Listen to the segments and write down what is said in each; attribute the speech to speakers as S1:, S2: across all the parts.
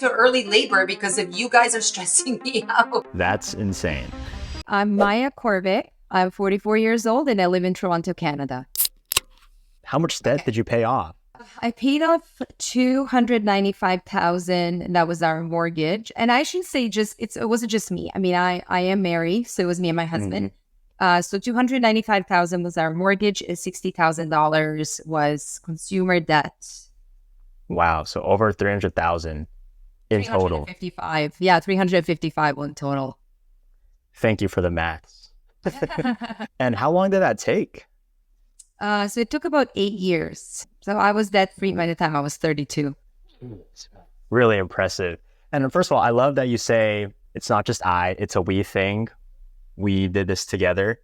S1: into early labor because of you guys are stressing me out.
S2: That's insane.
S3: I'm Maya Corbett. I'm 44 years old and I live in Toronto, Canada.
S2: How much debt did you pay off?
S3: I paid off $295,000, and that was our mortgage. And I should say, it wasn't just me. I mean, I am married, so it was me and my husband. So $295,000 was our mortgage, and $60,000 was consumer debt.
S2: Wow, so over 300,000 in total.
S3: 355. Yeah, 355 in total.
S2: Thank you for the maths. And how long did that take?
S3: So it took about 8 years. So I was debt free by the time I was 32.
S2: Really impressive. And first of all, I love that you say it's not just it's a we thing. We did this together.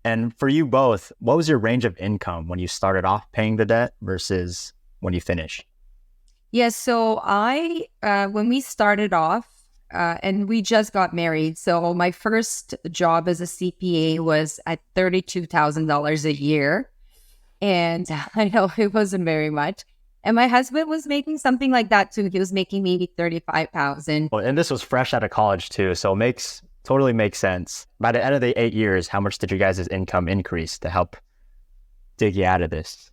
S2: And for you both, what was your range of income when you started off paying the debt versus when you finished?
S3: Yeah, so when we started off, and we just got married. So my first job as a CPA was at $32,000 a year. And I know it wasn't very much. And my husband was making something like that too. He was making maybe $35,000.
S2: Well, and this was fresh out of college too. So totally makes sense. By the end of the 8 years, how much did you guys' income increase to help dig you out of this?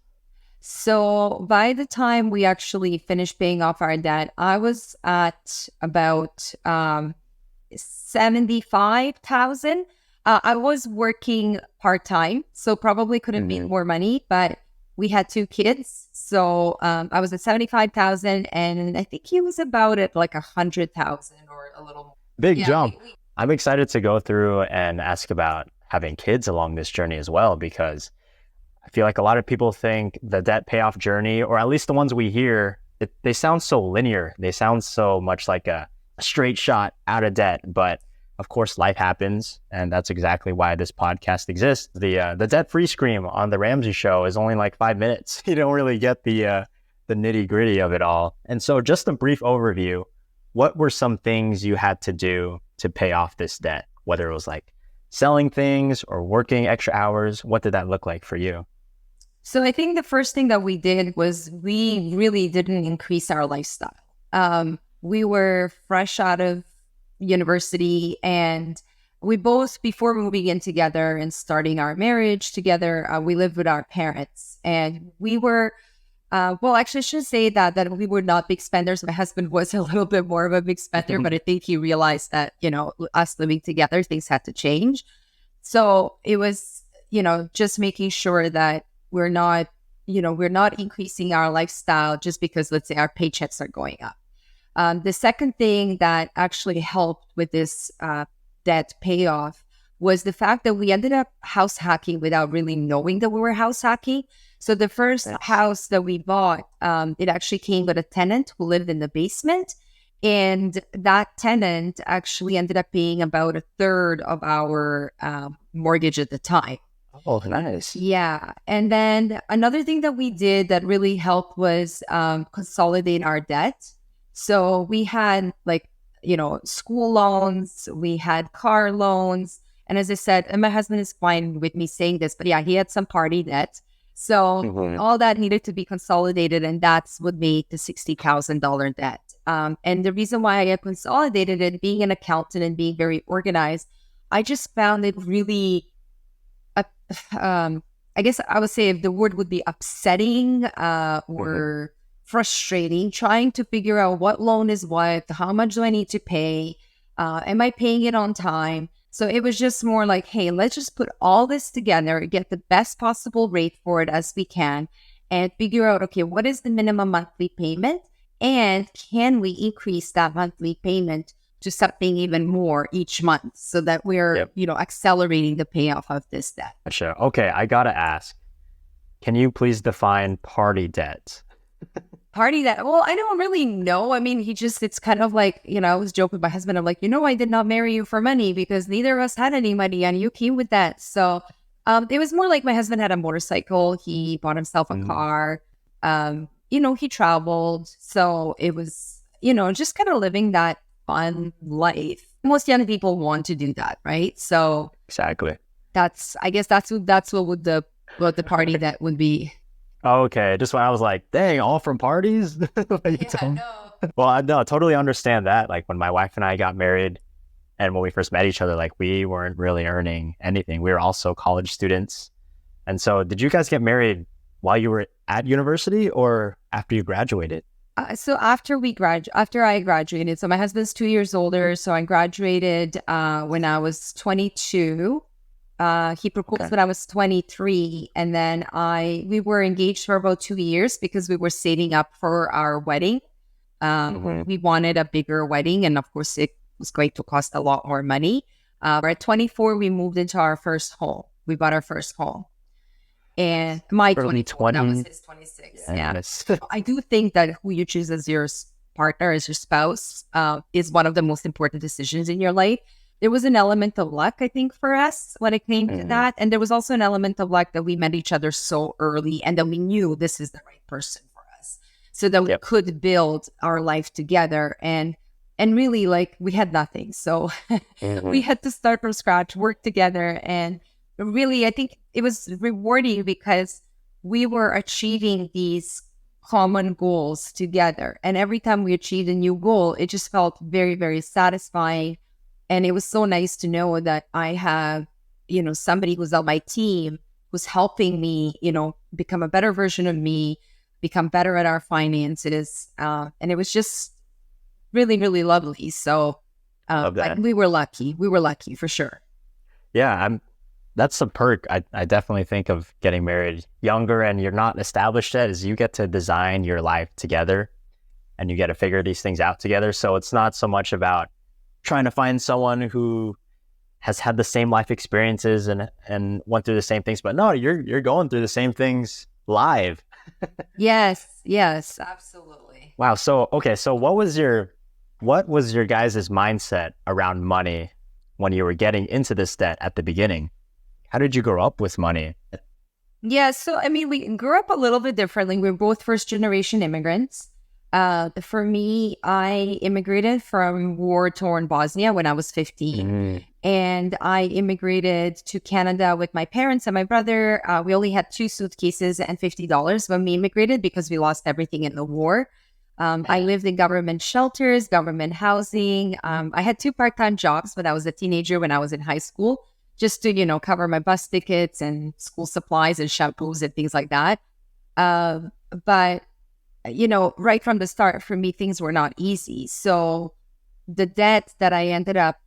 S3: So by the time we actually finished paying off our debt, I was at about $75,000. I was working part-time, so probably could have made more money, but we had 2 kids. So I was at $75,000, and I think he was about at like $100,000 or a little more.
S2: Big jump. I'm excited to go through and ask about having kids along this journey as well, because I feel like a lot of people think the debt payoff journey, or at least the ones we hear, they sound so linear. They sound so much like a straight shot out of debt. But of course, life happens. And that's exactly why this podcast exists. The debt-free scream on the Ramsey Show is only like 5 minutes. You don't really get the nitty gritty of it all. And so just a brief overview, what were some things you had to do to pay off this debt? Whether it was like selling things or working extra hours, what did that look like for you?
S3: So I think the first thing that we did was we really didn't increase our lifestyle. We were fresh out of university, and we both, before moving in together and starting our marriage together, we lived with our parents, and we were, actually I should say that we were not big spenders. My husband was a little bit more of a big spender, but I think he realized that, us living together, things had to change. So it was, just making sure that we're not increasing our lifestyle just because, let's say, our paychecks are going up. The second thing that actually helped with this debt payoff was the fact that we ended up house hacking without really knowing that we were house hacking. So the first house that we bought, it actually came with a tenant who lived in the basement. And that tenant actually ended up paying about a third of our mortgage at the time.
S2: Oh, nice.
S3: Yeah. And then another thing that we did that really helped was consolidate our debt. So we had school loans, we had car loans. And as I said, and my husband is fine with me saying this, but yeah, he had some party debt. So all that needed to be consolidated. And that's what made the $60,000 debt. And the reason why I consolidated it, being an accountant and being very organized, I just found it really I guess I would say if the word would be upsetting or frustrating, trying to figure out what loan is what, how much do I need to pay, am I paying it on time? So it was just more like, hey, let's just put all this together, get the best possible rate for it as we can, and figure out, okay, what is the minimum monthly payment? And can we increase that monthly payment to something even more each month so that we're, accelerating the payoff of this debt?
S2: Gotcha. Okay, I gotta ask, can you please define party debt?
S3: Party debt? Well, I don't really know. I mean, it's kind of like, I was joking with my husband. I'm like, I did not marry you for money because neither of us had any money and you came with that. So it was more like my husband had a motorcycle. He bought himself a car. He traveled. So it was, just kind of living that fun life. Most young people want to do that, right? So
S2: exactly.
S3: I guess that's what the party that would be.
S2: Okay, just when I was like, dang, all from parties?
S3: No.
S2: Well, I no, totally understand that. Like when my wife and I got married and when we first met each other, like we weren't really earning anything. We were also college students. And so did you guys get married while you were at university or after you graduated?
S3: So after I graduated, so my husband's 2 years older. So I graduated when I was 22. He proposed
S2: Okay.
S3: when I was 23, and then we were engaged for about 2 years because we were saving up for our wedding.
S2: Mhm.
S3: We wanted a bigger wedding, and of course, it was going to cost a lot more money. But at 24, we moved into our first home. We bought our first home, and my
S2: Early
S3: 24, that was
S2: 20.
S3: his 26. Yeah,
S2: Yes.
S3: I do think that who you choose as your partner, as your spouse, is one of the most important decisions in your life. There was an element of luck, I think, for us when it came to
S2: Mhm.
S3: that. And there was also an element of luck that we met each other so early and that we knew this is the right person for us so that we
S2: Yep.
S3: could build our life together. And really, like, we had nothing. So we
S2: Mhm.
S3: had to start from scratch, work together. And really, I think it was rewarding because we were achieving these common goals together. And every time we achieved a new goal, it just felt very, very satisfying. And it was so nice to know that I have, somebody who's on my team who's helping me, become a better version of me, become better at our finances. And it was just really, really lovely. So
S2: Love that.
S3: we were lucky. We were lucky for sure.
S2: Yeah, that's a perk. I definitely think of getting married younger and you're not established yet is you get to design your life together and you get to figure these things out together. So it's not so much about trying to find someone who has had the same life experiences and went through the same things, but no, you're going through the same things live.
S3: Yes, absolutely.
S2: Wow. So okay, so what was your guys' mindset around money when you were getting into this debt at the beginning? How did you grow up with money?
S3: Yeah, so I mean, we grew up a little bit differently. We're both first generation immigrants. For me, I immigrated from war torn Bosnia when I was 15.
S2: Mm,
S3: And I immigrated to Canada with my parents and my brother. We only had 2 suitcases and $50 when we immigrated because we lost everything in the war. I lived in government shelters, government housing. I had 2 part-time jobs when I was a teenager, when I was in high school, just to, cover my bus tickets and school supplies and shampoos and things like that. But right from the start, for me, things were not easy. So the debt that I ended up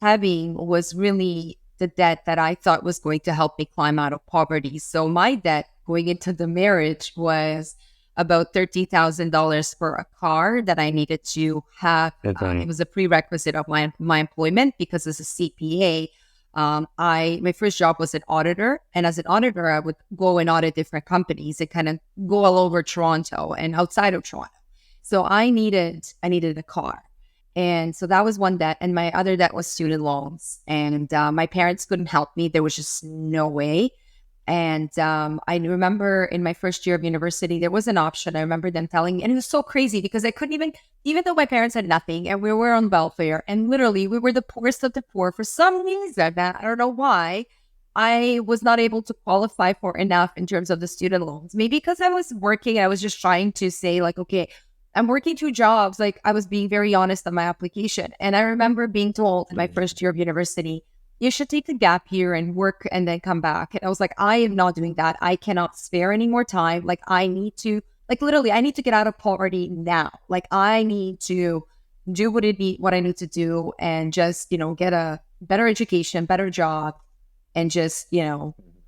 S3: having was really the debt that I thought was going to help me climb out of poverty. So my debt going into the marriage was about $30,000 for a car that I needed to have. It
S2: okay.
S3: was a prerequisite of my employment because as a CPA, my first job was an auditor, and as an auditor, I would go and audit different companies and kind of go all over Toronto and outside of Toronto. So I needed a car, and so that was one debt. And my other debt was student loans, and my parents couldn't help me. There was just no way. And I remember in my first year of university, there was an option. I remember them telling me, and it was so crazy because I couldn't even though my parents had nothing and we were on welfare, and literally we were the poorest of the poor for some reason that I don't know why, I was not able to qualify for enough in terms of the student loans. Maybe because I was working, I was just trying to say, like, okay, I'm working 2 jobs. Like, I was being very honest on my application. And I remember being told in my first year of university, you should take a gap year and work and then come back. And I was like, I am not doing that. I cannot spare any more time. Like, I need to, like, literally, I need to get out of poverty now. Like, I need to do what I need to do and just, get a better education, better job, and just,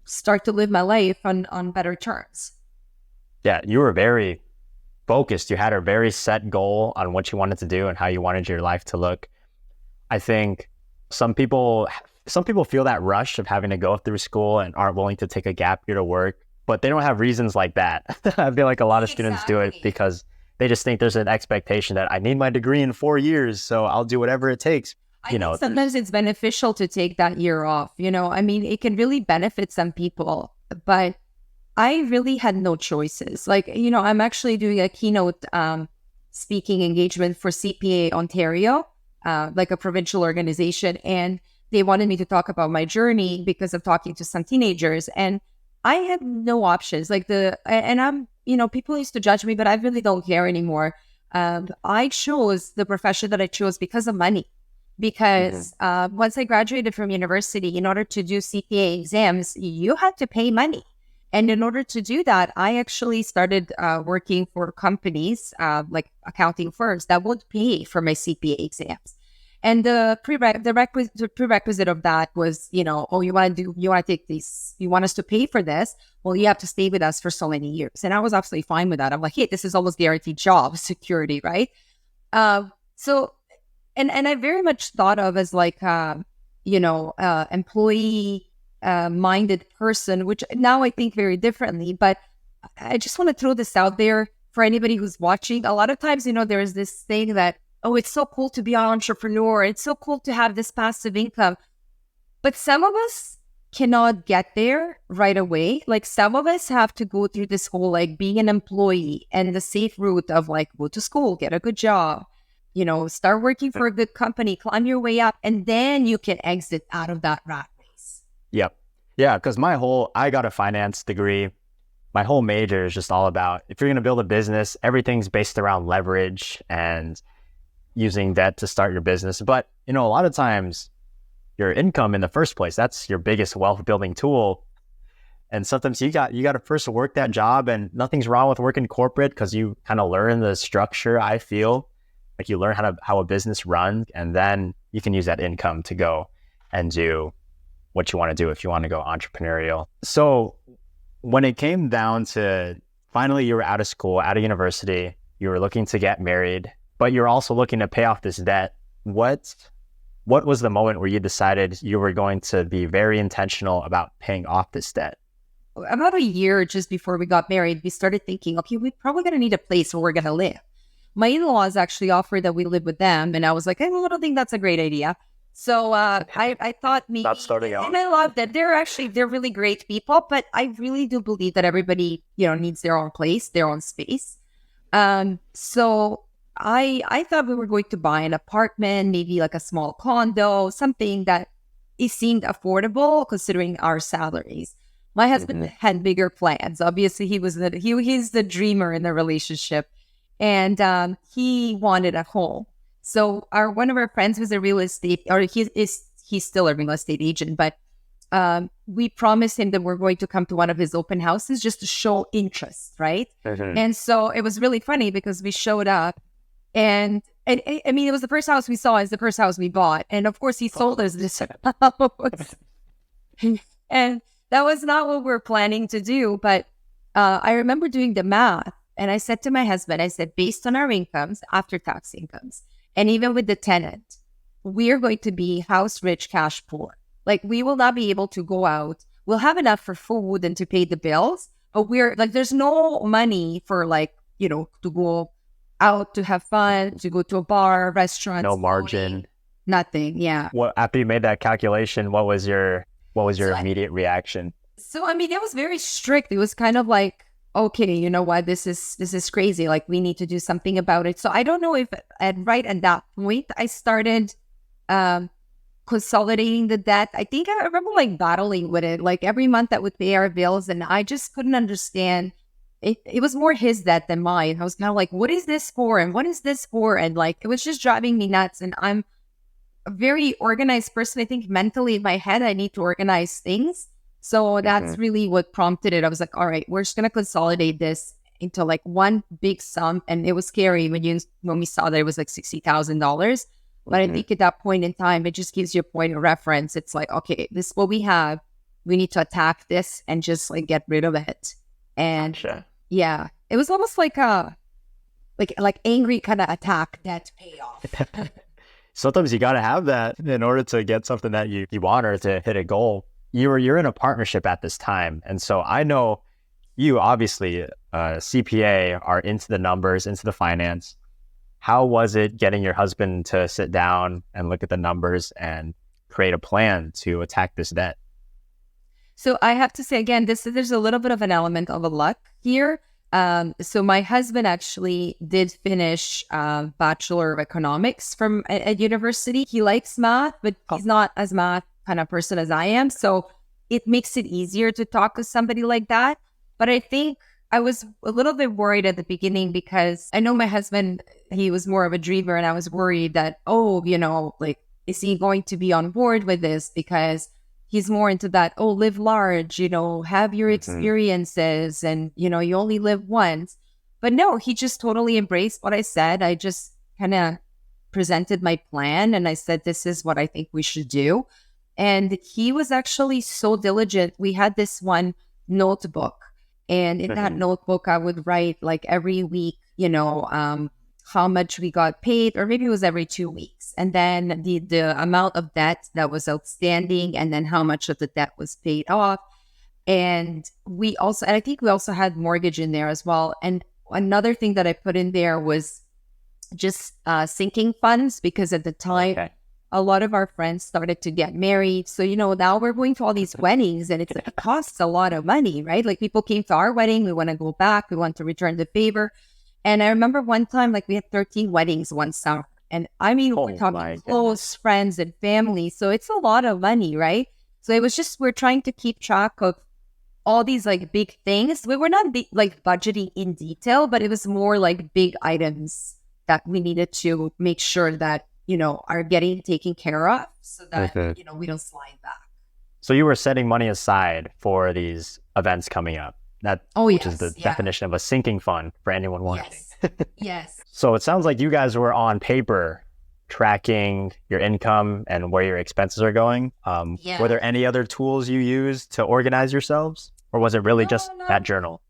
S3: start to live my life on better terms.
S2: Yeah, you were very focused. You had a very set goal on what you wanted to do and how you wanted your life to look. I think some people feel that rush of having to go through school and aren't willing to take a gap year to work, but they don't have reasons like that. I feel like a lot of students do it
S3: Exactly.
S2: because they just think there's an expectation that I need my degree in 4 years, so I'll do whatever it takes.
S3: I think sometimes it's beneficial to take that year off. I mean, it can really benefit some people, but I really had no choices. Like, I'm actually doing a keynote speaking engagement for CPA Ontario, like a provincial organization. And they wanted me to talk about my journey because of talking to some teenagers. And I had no options. And I'm, people used to judge me, but I really don't care anymore. I chose the profession that I chose because of money. Because once I graduated from university, in order to do CPA exams, you had to pay money. And in order to do that, I actually started working for companies, like accounting firms, that would pay for my CPA exams. And the prerequisite of that was, oh, you want to take this, you want us to pay for this? Well, you have to stay with us for so many years. And I was absolutely fine with that. I'm like, hey, this is almost guaranteed job security, right? So, and I very much thought of as like, employee minded person, which now I think very differently. But I just want to throw this out there for anybody who's watching. A lot of times, there is this thing that, oh, it's so cool to be an entrepreneur. It's so cool to have this passive income. But some of us cannot get there right away. Like some of us have to go through this whole like being an employee and the safe route of like go to school, get a good job, start working for a good company, climb your way up, and then you can exit out of that rat race.
S2: Yep. Yeah, because I got a finance degree. My whole major is just all about, if you're going to build a business, everything's based around leverage and using debt to start your business. But, a lot of times your income in the first place, that's your biggest wealth building tool. And sometimes you got to first work that job, and nothing's wrong with working corporate because you kind of learn the structure. I feel like you learn how a business runs, and then you can use that income to go and do what you want to do if you want to go entrepreneurial. So when it came down to finally you were out of school, out of university, you were looking to get married, but you're also looking to pay off this debt. What was the moment where you decided you were going to be very intentional about paying off this debt?
S3: About a year just before we got married, we started thinking, okay, we're probably going to need a place where we're going to live. My in-laws actually offered that we live with them. And I was like, I don't think that's a great idea. So I thought maybe,
S2: not starting out.
S3: And I love that they're really great people, but I really do believe that everybody, needs their own place, their own space. So I thought we were going to buy an apartment, maybe like a small condo, something that it seemed affordable considering our salaries. My husband had bigger plans. Obviously, he's the dreamer in the relationship, and he wanted a home. So one of our friends was a real estate, or he's still a real estate agent, but we promised him that we're going to come to one of his open houses just to show interest, right? And so it was really funny because we showed up, and I mean, it was the first house we saw, it's the first house we bought, and of course he sold us this house, and that was not what we're planning to do. But I remember doing the math, and I said to my husband, I said, based on our incomes, after tax incomes, and even with the tenant, we're going to be house rich, cash poor. Like we will not be able to go out. We'll have enough for food and to pay the bills, but we're like, there's no money for like, to go out to have fun, to go to a bar, restaurant.
S2: No margin.
S3: Nothing. Yeah.
S2: Well, after you made that calculation, what was your immediate reaction?
S3: So, I mean, it was very strict. It was kind of like, okay, you know what, this is crazy. Like we need to do something about it. So I don't know if right at that point, I started consolidating the debt. I think I remember like battling with it. Like every month that would pay our bills, and I just couldn't understand. It was more his debt than mine. I was kind of like, what is this for? And what is this for? And like, it was just driving me nuts. And I'm a very organized person. I think mentally in my head, I need to organize things. So that's really what prompted it. I was like, all right, we're just going to consolidate this into like one big sum. And it was scary when we saw that it was like $60,000. But I think at that point in time, it just gives you a point of reference. It's like, okay, this is what we have. We need to attack this and just like get rid of it. And yeah, it was almost like a like angry kind of attack, debt payoff.
S2: Sometimes you got to have that in order to get something that you want or to hit a goal. You're in a partnership at this time. And so I know you obviously, CPA, are into the numbers, into the finance. How was it getting your husband to sit down and look at the numbers and create a plan to attack this debt?
S3: So I have to say, again, there's a little bit of an element of a luck here. So my husband actually did finish Bachelor of Economics from at university. He likes math, but he's not as math kind of person as I am. So it makes it easier to talk to somebody like that. But I think I was a little bit worried at the beginning because I know my husband, he was more of a dreamer, and I was worried that, oh, like, is he going to be on board with this? Because he's more into that, oh, live large, have your experiences, and, you only live once. But no, he just totally embraced what I said. I just kind of presented my plan and I said, this is what I think we should do. And he was actually so diligent. We had this one notebook, and in that notebook, I would write like every week, how much we got paid, or maybe it was every 2 weeks. And then the amount of debt that was outstanding, and then how much of the debt was paid off. And I think we also had mortgage in there as well. And another thing that I put in there was just sinking funds, because at the time, a lot of our friends started to get married. So, now we're going to all these weddings, and it costs a lot of money, right? Like, people came to our wedding. We want to go back. We want to return the favor. And I remember one time, like, we had 13 weddings one summer. And I mean, we're talking close friends and family. So it's a lot of money, right? So it was just, we're trying to keep track of all these like big things. We were not like budgeting in detail, but it was more like big items that we needed to make sure that, are getting taken care of, so that, we don't slide back.
S2: So you were setting money aside for these events coming up. Which is the definition of a sinking fund for anyone watching.
S3: Yes.
S2: So it sounds like you guys were on paper tracking your income and where your expenses are going. Were there any other tools you used to organize yourselves? Or was it really just that journal?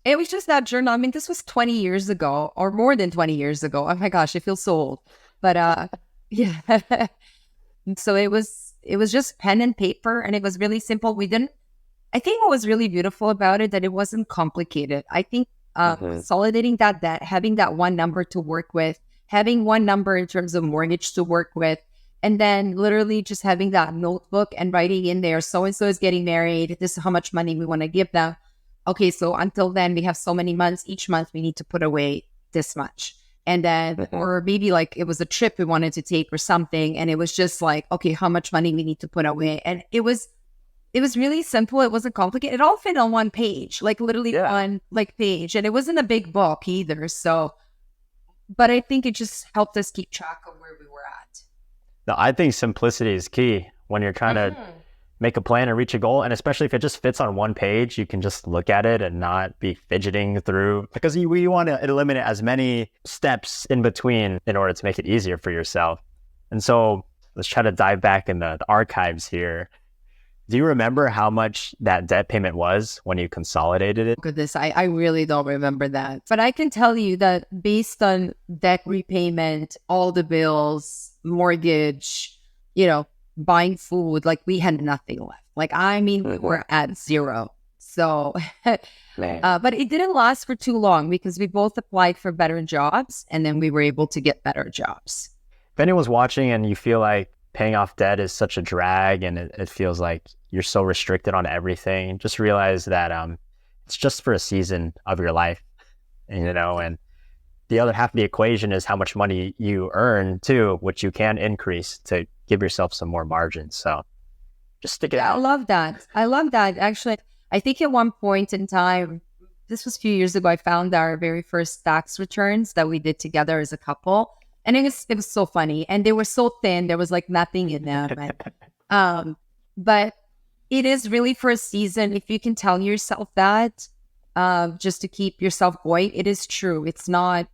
S3: It was just that journal. I mean, this was 20 years ago, or more than 20 years ago. Oh my gosh, I feel so old. But yeah. So it was just pen and paper, and it was really simple. I think what was really beautiful about it, that it wasn't complicated. I think consolidating that debt, having that one number to work with, having one number in terms of mortgage to work with, and then literally just having that notebook and writing in there, so-and-so is getting married. This is how much money we want to give them. Okay, so until then, we have so many months. Each month, we need to put away this much. And then, or maybe like it was a trip we wanted to take or something. And it was just like, okay, how much money we need to put away. And it was really simple. It wasn't complicated. It all fit on one page, like literally one like page. And it wasn't a big book either. So, but I think it just helped us keep track of where we were at.
S2: No, I think simplicity is key when you're trying to make a plan and reach a goal. And especially if it just fits on one page, you can just look at it and not be fidgeting through, because we want to eliminate as many steps in between in order to make it easier for yourself. And so let's try to dive back in the archives here. Do you remember how much that debt payment was when you consolidated it?
S3: Goodness, I really don't remember that. But I can tell you that based on debt repayment, all the bills, mortgage, buying food, like we had nothing left. Like, I mean, we were at zero. So, but it didn't last for too long, because we both applied for better jobs, and then we were able to get better jobs.
S2: If anyone's watching and you feel like paying off debt is such a drag and it feels like you're so restricted on everything, just realize that it's just for a season of your life, and the other half of the equation is how much money you earn too, which you can increase to give yourself some more margin. So just stick it out.
S3: I love that. Actually, I think at one point in time, this was a few years ago, I found our very first tax returns that we did together as a couple. And it was so funny. And they were so thin. There was like nothing in them. But it is really for a season. If you can tell yourself that, just to keep yourself going, it is true. It's not,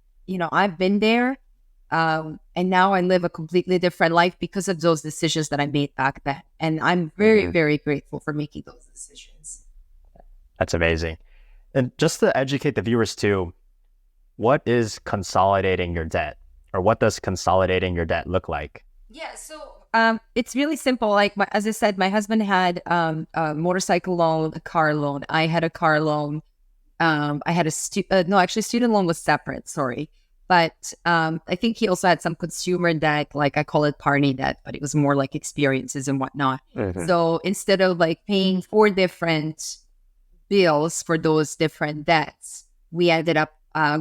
S3: I've been there. And now I live a completely different life because of those decisions that I made back then. And I'm very, very grateful for making those decisions.
S2: That's amazing. And just to educate the viewers too, what is consolidating your debt? Or what does consolidating your debt look like?
S3: Yeah, so it's really simple. Like, as I said, my husband had a motorcycle loan, a car loan. I had a car loan. I had student loan was separate, sorry. But I think he also had some consumer debt, like I call it party debt, but it was more like experiences and whatnot. So instead of like paying 4 different bills for those different debts, we ended up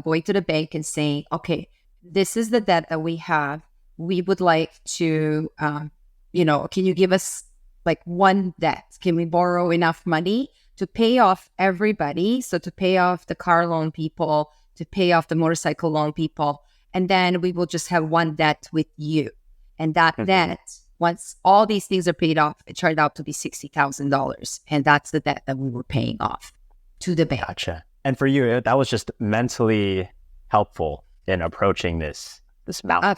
S3: going to the bank and saying, okay, this is the debt that we have. We would like to, can you give us like one debt? Can we borrow enough money to pay off everybody. So to pay off the car loan people, to pay off the motorcycle loan people. And then we will just have one debt with you. And that debt, once all these things are paid off, it turned out to be $60,000. And that's the debt that we were paying off to the bank.
S2: Gotcha. And for you, that was just mentally helpful in approaching this mountain.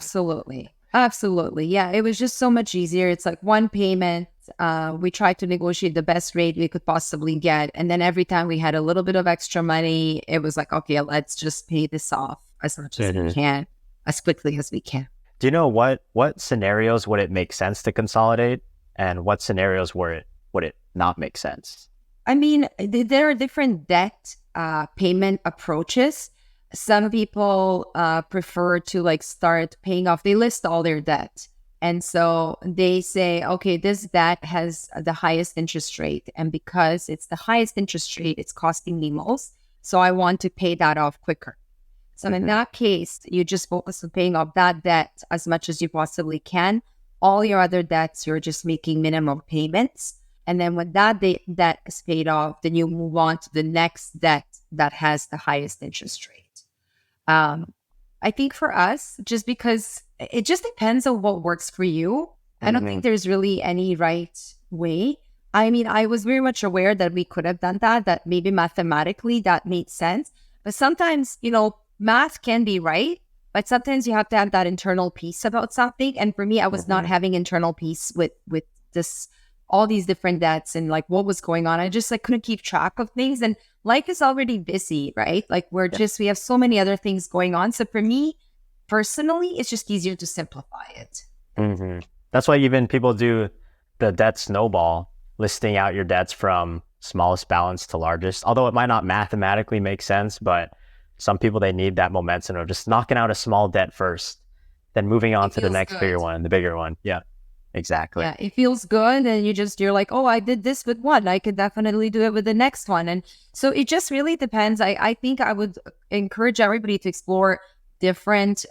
S3: Absolutely. Yeah, it was just so much easier. It's like one payment. We tried to negotiate the best rate we could possibly get. And then every time we had a little bit of extra money, it was like, okay, let's just pay this off as much as we can, as quickly as we can.
S2: Do you know what scenarios would it make sense to consolidate, and what scenarios would it not make sense?
S3: I mean, there are different debt payment approaches. Some people prefer to like start paying off. They list all their debt. And so they say, okay, this debt has the highest interest rate. And because it's the highest interest rate, it's costing me most. So I want to pay that off quicker. So in that case, you just focus on paying off that debt as much as you possibly can. All your other debts, you're just making minimum payments. And then when that debt is paid off, then you move on to the next debt that has the highest interest rate. I think for us, just because it just depends on what works for you. I don't think there's really any right way. I mean, I was very much aware that we could have done that maybe mathematically that made sense. But sometimes, math can be right, but sometimes you have to have that internal peace about something. And for me, I was not having internal peace with this, all these different debts and like what was going on. I just like couldn't keep track of things. And life is already busy, right? Like we have so many other things going on. So for me, personally, it's just easier to simplify it.
S2: That's why even people do the debt snowball, listing out your debts from smallest balance to largest, although it might not mathematically make sense, but some people, they need that momentum of just knocking out a small debt first, then moving on to the next bigger one, the bigger one. Yeah, exactly.
S3: Yeah, it feels good. And you're like, oh, I did this with one. I could definitely do it with the next one. And so it just really depends. I think I would encourage everybody to explore different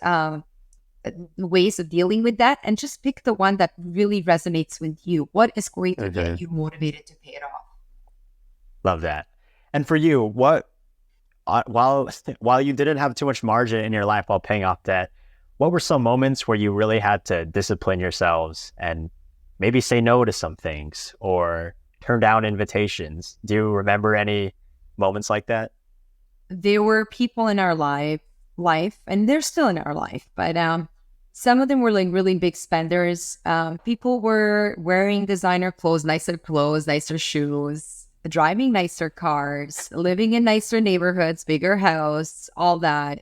S3: ways of dealing with that and just pick the one that really resonates with you. What is going to get you motivated to pay it off?
S2: Love that. And for you, what while you didn't have too much margin in your life while paying off debt, what were some moments where you really had to discipline yourselves and maybe say no to some things or turn down invitations? Do you remember any moments like that?
S3: There were people in our life, and they're still in our life, but some of them were like really big spenders. People were wearing designer clothes, nicer shoes, driving nicer cars, living in nicer neighborhoods, bigger house, all that.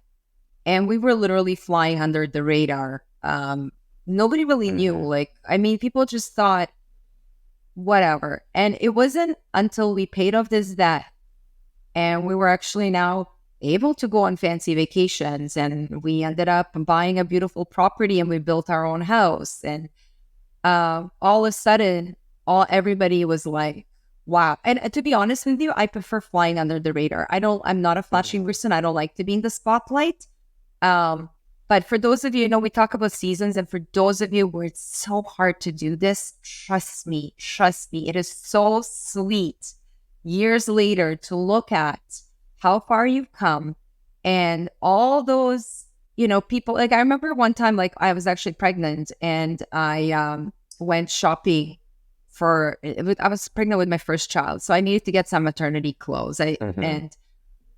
S3: And we were literally flying under the radar. Nobody really knew. People just thought, whatever. And it wasn't until we paid off this debt and we were actually now able to go on fancy vacations, and we ended up buying a beautiful property and we built our own house. And all of a sudden, everybody was like, wow. And to be honest with you, I prefer flying under the radar. I'm not a flashing person. I don't like to be in the spotlight. But for those of you, we talk about seasons, and for those of you where it's so hard to do this, trust me, it is so sweet years later to look at how far you've come and all those, people. Like I remember one time, like I was actually pregnant and I went shopping I was pregnant with my first child. So I needed to get some maternity clothes. And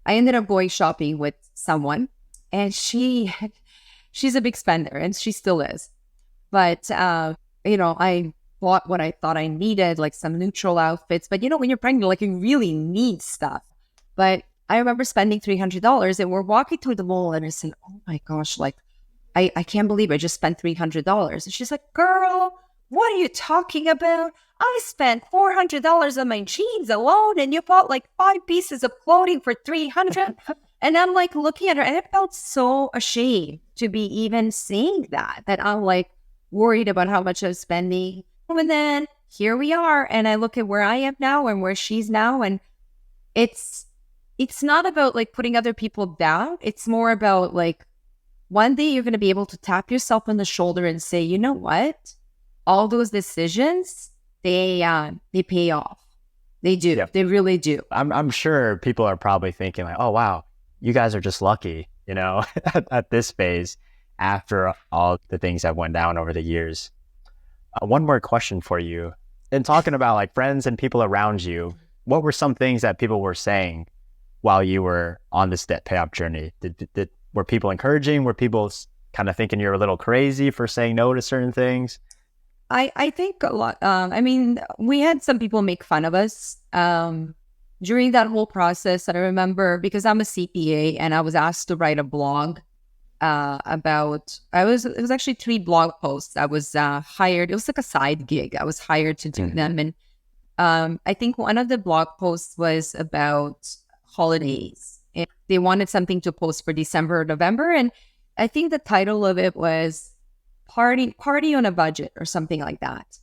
S3: I ended up going shopping with someone, and she's a big spender, and she still is. But, I bought what I thought I needed, like some neutral outfits. But, when you're pregnant, like you really need stuff. But I remember spending $300, and we're walking through the mall, and I said, oh my gosh, like, I can't believe I just spent $300. And she's like, girl, what are you talking about? I spent $400 on my jeans alone, and you bought like 5 pieces of clothing for $300. And I'm like looking at her, and I felt so ashamed to be even saying that I'm like worried about how much I was spending. And then here we are, and I look at where I am now and where she's now, and it's not about like putting other people down. It's more about like one day you're going to be able to tap yourself on the shoulder and say, you know what? All those decisions, they pay off. They do.
S2: Yep.
S3: They really do.
S2: I'm sure people are probably thinking like, oh, wow, you guys are just lucky, at this phase after all the things that went down over the years. One more question for you. In talking about like friends and people around you, what were some things that people were saying while you were on this debt payoff journey? Were people encouraging? Were people kind of thinking you're a little crazy for saying no to certain things?
S3: I think a lot. I mean, we had some people make fun of us during that whole process. I remember because I'm a CPA and I was asked to write a blog about. It was actually 3 blog posts. I was hired. It was like a side gig. I was hired to do them, and I think one of the blog posts was about holidays. And they wanted something to post for December or November, and I think the title of it was party on a budget or something like that.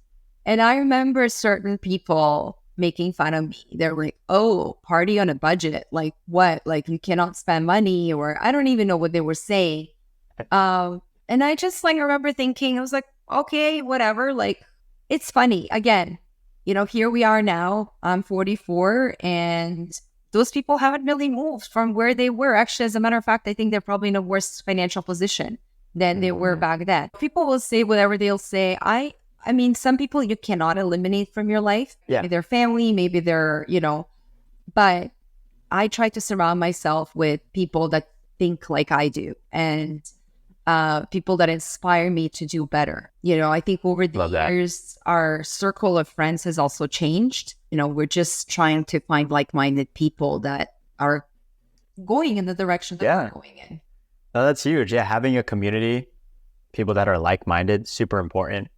S3: And I remember certain people making fun of me. They're like, oh, party on a budget. Like what? Like you cannot spend money, or I don't even know what they were saying. And I just like, I remember thinking, I was like, okay, whatever. Like it's funny. Again, here we are now. I'm 44 and those people haven't really moved from where they were. Actually, as a matter of fact, I think they're probably in a worse financial position than they were back then. People will say whatever they'll say. I mean, some people you cannot eliminate from your life.
S2: Yeah.
S3: Maybe their family, maybe they're, but I try to surround myself with people that think like I do and people that inspire me to do better. I think over the years, our circle of friends has also changed. We're just trying to find like-minded people that are going in the direction that we're going in.
S2: No, that's huge. Yeah, having a community, people that are like-minded, super important.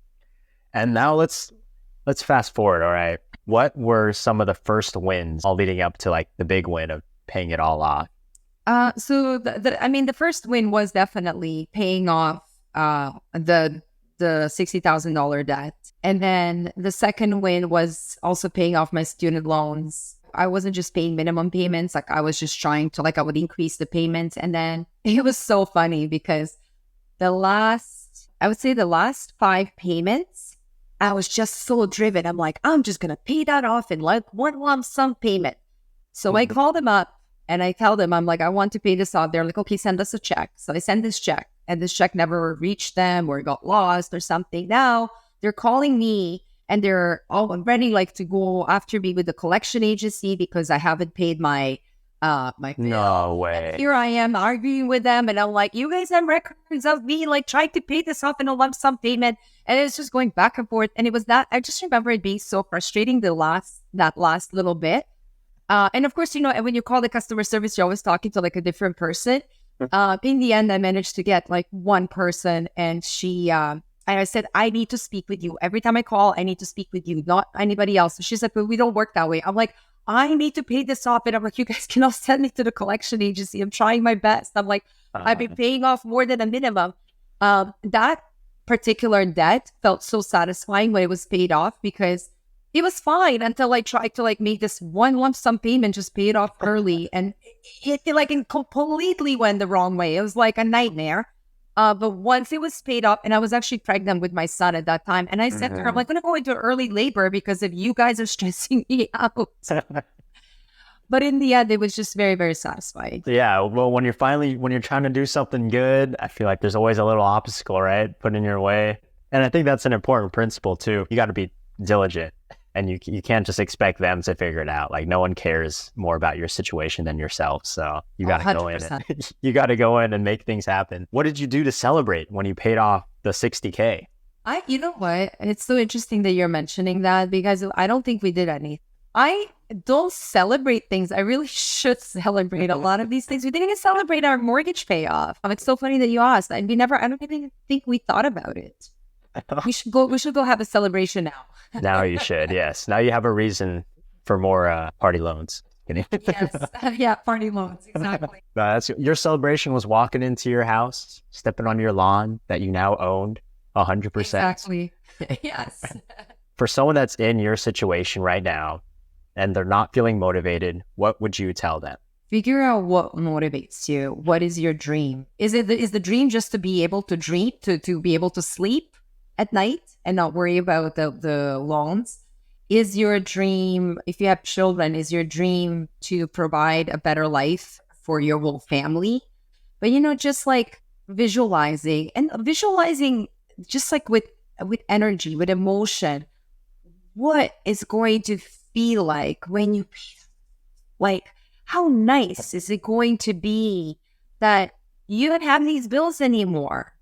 S2: And now let's fast forward. All right, what were some of the first wins all leading up to like the big win of paying it all off?
S3: So the first win was definitely paying off the $60,000 debt, and then the second win was also paying off my student loans. I wasn't just paying minimum payments. Like I was just trying to I would increase the payments. And then it was so funny because the last 5 payments, I was just so driven. I'm like, I'm just going to pay that off in like one lump sum payment. So I call them up and I tell them, I'm like, I want to pay this off. They're like, okay, send us a check. So I send this check and this check never reached them or it got lost or something. Now they're calling me. And they're all ready to go after me with the collection agency because I haven't paid my bill.
S2: No way.
S3: And here I am arguing with them, and I'm like, you guys have records of me trying to pay this off in a lump sum payment, and it's just going back and forth. And it was that I just remember it being so frustrating that last little bit. And of course, when you call the customer service, you're always talking to a different person. In the end, I managed to get one person, and she. And I said, I need to speak with you. Every time I call, I need to speak with you, not anybody else. So she's like, but we don't work that way. I'm like, I need to pay this off. And I'm like, you guys cannot send me to the collection agency. I'm trying my best. I'm like, I've been paying off more than a minimum. That particular debt felt so satisfying when it was paid off because it was fine until I tried to make this one lump sum payment, just pay it off early. And it completely went the wrong way. It was like a nightmare. But once it was paid off, and I was actually pregnant with my son at that time, and I said to her, I'm going to go into early labor because if you guys are stressing me out. But in the end, it was just very, very satisfying.
S2: Yeah. Well, when you're trying to do something good, I feel like there's always a little obstacle, right? Put in your way. And I think that's an important principle too. You got to be diligent. And you can't just expect them to figure it out. No one cares more about your situation than yourself. So you got to go in. You got to go in and make things happen. What did you do to celebrate when you paid off the $60K?
S3: You know what? It's so interesting that you're mentioning that because I don't think we did any. I don't celebrate things. I really should celebrate a lot of these things. We didn't even celebrate our mortgage payoff. It's so funny that you asked. And I don't even think we thought about it. We should go have a celebration now.
S2: Now you should, yes. Now you have a reason for more party loans.
S3: Yes, yeah, party loans, exactly.
S2: Your celebration was walking into your house, stepping on your lawn that you now owned 100%.
S3: Exactly, yes.
S2: For someone that's in your situation right now and they're not feeling motivated, what would you tell them?
S3: Figure out what motivates you. What is your dream? Is the dream just to be able to dream, to be able to sleep at night and not worry about the loans? is your dream, if you have children, is your dream to provide a better life for your whole family? But, just like visualizing just like with energy, with emotion, what is going to feel like when you like, how nice is it going to be that you don't have these bills anymore?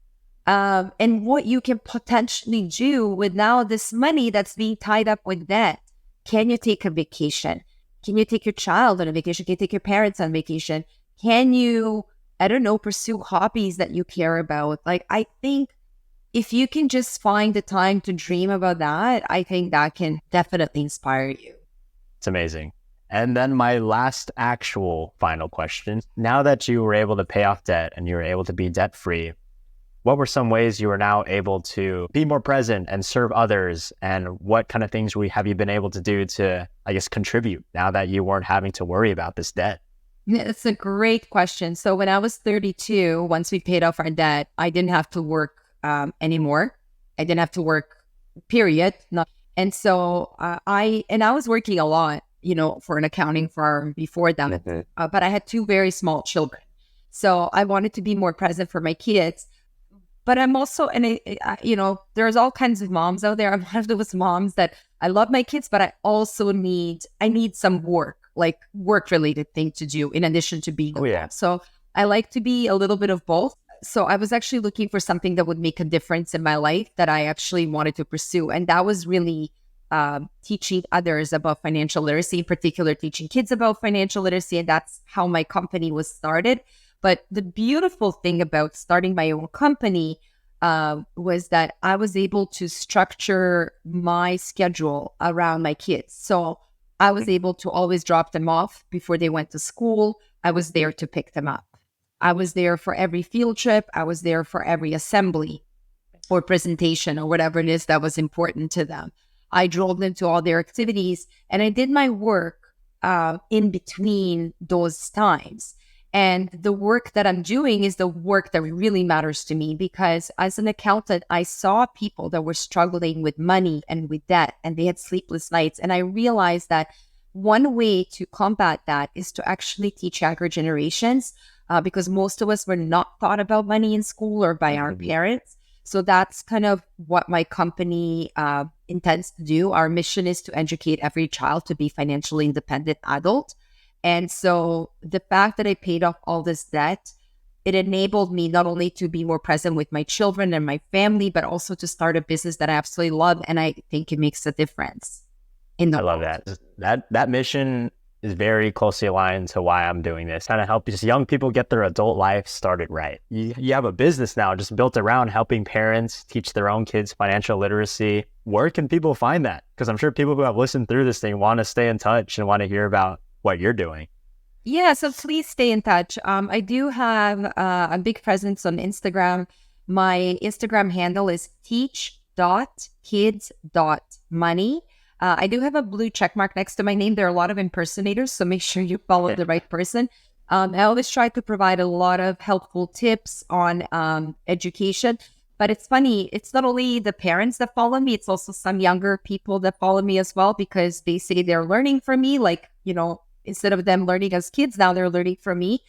S3: And what you can potentially do with now this money that's being tied up with debt. Can you take a vacation? Can you take your child on a vacation? Can you take your parents on vacation? Can you, I don't know, pursue hobbies that you care about? Like, I think if you can just find the time to dream about that, I think that can definitely inspire you.
S2: It's amazing. And then my last actual final question. Now that you were able to pay off debt and you were able to be debt free, what were some ways you were now able to be more present and serve others? And what kind of things have you been able to do to, I guess, contribute now that you weren't having to worry about this debt?
S3: It's a great question. So when I was 32, once we paid off our debt, I didn't have to work anymore. I didn't have to work, period. And so I was working a lot, for an accounting firm before that. But I had two very small children. So I wanted to be more present for my kids. But I'm also, there's all kinds of moms out there. I'm one of those moms that I love my kids, but I also need some work-related thing to do in addition to being a mom. So I like to be a little bit of both. So I was actually looking for something that would make a difference in my life that I actually wanted to pursue. And that was really teaching others about financial literacy, in particular, teaching kids about financial literacy. And that's how my company was started. But the beautiful thing about starting my own company was that I was able to structure my schedule around my kids. So I was able to always drop them off before they went to school. I was there to pick them up. I was there for every field trip. I was there for every assembly or presentation or whatever it is that was important to them. I drove them to all their activities and I did my work in between those times. And the work that I'm doing is the work that really matters to me, because as an accountant, I saw people that were struggling with money and with debt, and they had sleepless nights. And I realized that one way to combat that is to actually teach younger generations, because most of us were not taught about money in school or by our parents. So that's kind of what my company intends to do. Our mission is to educate every child to be financially independent adult. And so the fact that I paid off all this debt, it enabled me not only to be more present with my children and my family, but also to start a business that I absolutely love. And I think it makes a difference in the world.
S2: I love that. That mission is very closely aligned to why I'm doing this. Kind of help these young people get their adult life started right. You have a business now just built around helping parents teach their own kids financial literacy. Where can people find that? Because I'm sure people who have listened through this thing want to stay in touch and want to hear about what you're doing.
S3: Yeah, so please stay in touch. I do have a big presence on Instagram. My Instagram handle is teach.kids.money. I do have a blue check mark next to my name. There are a lot of impersonators, so make sure you follow the right person. I always try to provide a lot of helpful tips on education. But it's funny, it's not only the parents that follow me, it's also some younger people that follow me as well, because they say they're learning from me. Instead of them learning as kids, now they're learning from me.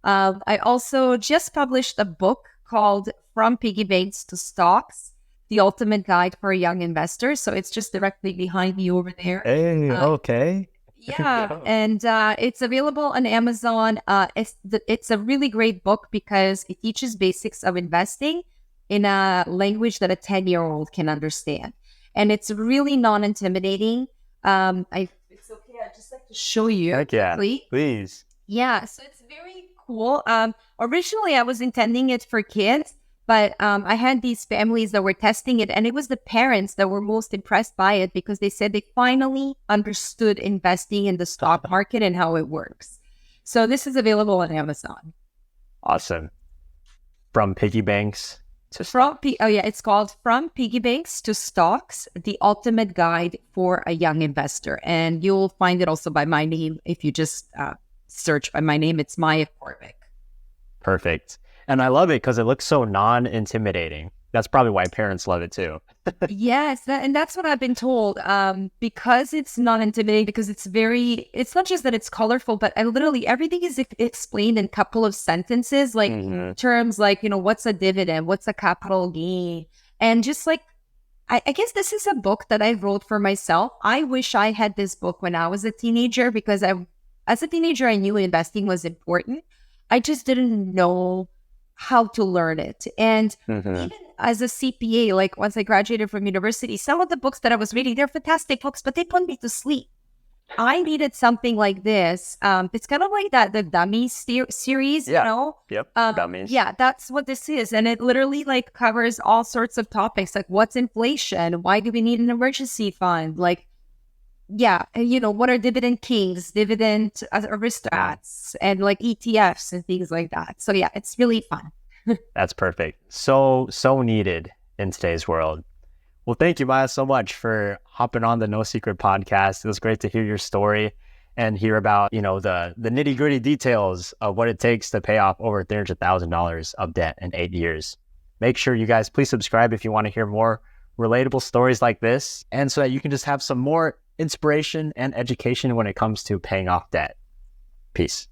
S3: I also just published a book called From Piggy Banks to Stocks, The Ultimate Guide for a Young Investor. So it's just directly behind me over there.
S2: Hey, okay.
S3: Yeah, and it's available on Amazon. It's a really great book because it teaches basics of investing in a language that a 10-year-old can understand. And it's really non-intimidating. It's okay, I'd just like to show you.
S2: Heck yeah,
S3: quickly.
S2: please.
S3: Yeah, so it's very cool. Originally, I was intending it for kids, but I had these families that were testing it, and it was the parents that were most impressed by it because they said they finally understood investing in the stock market and how it works. So this is available on Amazon.
S2: Awesome. From piggy banks to
S3: it's called From Piggy Banks to Stocks, The Ultimate Guide for a Young Investor. And you'll find it also by my name. If you just search by my name, it's Maya Korvik.
S2: Perfect. And I love it because it looks so non-intimidating. That's probably why parents love it too.
S3: Yes, and that's what I've been told. Because it's not intimidating, because it's not just that it's colorful, but literally everything is explained in a couple of sentences, like terms like, what's a dividend, what's a capital gain, and just like, I guess this is a book that I wrote for myself. I wish I had this book when I was a teenager, because as a teenager, I knew investing was important. I just didn't know how to learn it. And even as a CPA, like once I graduated from university, some of the books that I was reading, they're fantastic books, but they put me to sleep. I needed something like this. It's kind of like the Dummies series,
S2: Yep. Dummies.
S3: Yeah, that's what this is. And it literally like covers all sorts of topics, like what's inflation? Why do we need an emergency fund? Like, yeah, what are dividend kings, dividend aristocrats, and like ETFs and things like that. So yeah, it's really fun.
S2: That's perfect. So needed in today's world. Well, thank you, Maya, so much for hopping on the No Secret podcast. It was great to hear your story and hear about, the nitty gritty details of what it takes to pay off over $300,000 of debt in 8 years. Make sure you guys please subscribe if you want to hear more relatable stories like this, and so that you can just have some more inspiration and education when it comes to paying off debt. Peace.